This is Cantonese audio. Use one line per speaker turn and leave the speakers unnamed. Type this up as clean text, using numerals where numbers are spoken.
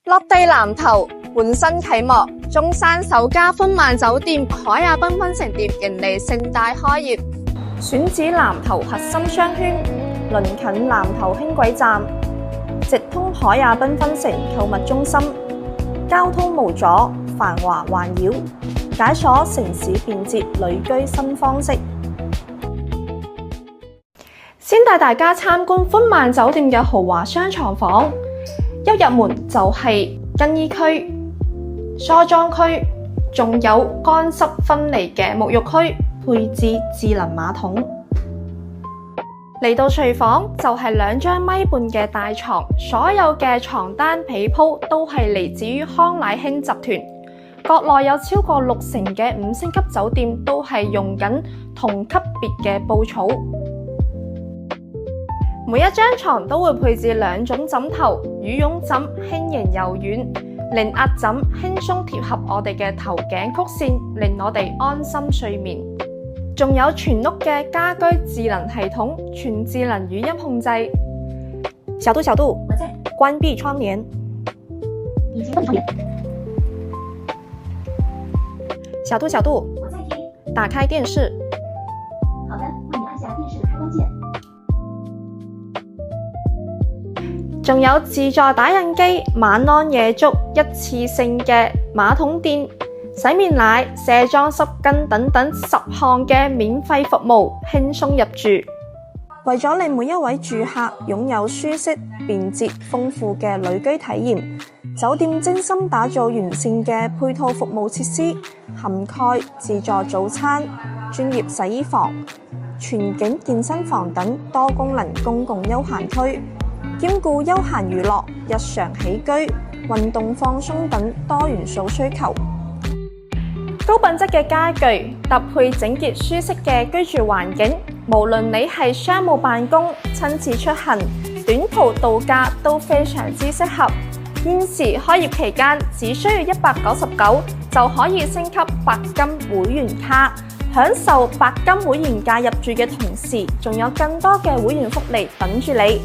落地南頭換新啟幕，中山首家歡萬酒店海亞繽紛城店迎嚟盛大開業，選址南頭核心商圈，鄰近南頭輕軌站，直通海亞繽紛城購物中心，交通無阻，繁華環繞，解鎖城市便捷旅居新方式。先帶大家參觀歡萬酒店嘅豪華雙床房，一入門就係更衣區、梳妝區，仲有乾濕分離嘅沐浴區，配置智能馬桶。嚟到睡房就係2.5米嘅大床，所有嘅床單被鋪都係嚟自於康乃馨集團。國內有超過60%嘅5星級酒店都係用緊同級別嘅布草。每一張床都會配置2種枕頭，羽絨枕輕盈柔軟，零壓枕輕鬆貼合我哋嘅頭頸曲線，令我哋安心睡眠。仲有全屋嘅家居智能系統，全智能語音控制。小度，關閉窗簾。小度，打開電視。
好的，為你按下電視的開關鍵。
仲有自助打印機、晚安夜粥、一次性嘅馬桶墊、洗面奶、卸妝濕巾等等10項嘅免費服務，輕鬆入住。為咗令每一位住客擁有舒適、便捷、豐富嘅旅居體驗，酒店精心打造完善嘅配套服務設施，涵蓋自助早餐、專業洗衣房、全景健身房等多功能公共休閒區，兼顧休閒娛樂、日常起居、運動放鬆等多元素需求。高品質嘅家具搭配整潔舒適嘅居住環境，無論你係商務辦公、親子出行、短途度假都非常之適合。現時開業期間，只需要199就可以升級白金會員卡，享受白金會員價入住嘅同時，仲有更多嘅會員福利等住你。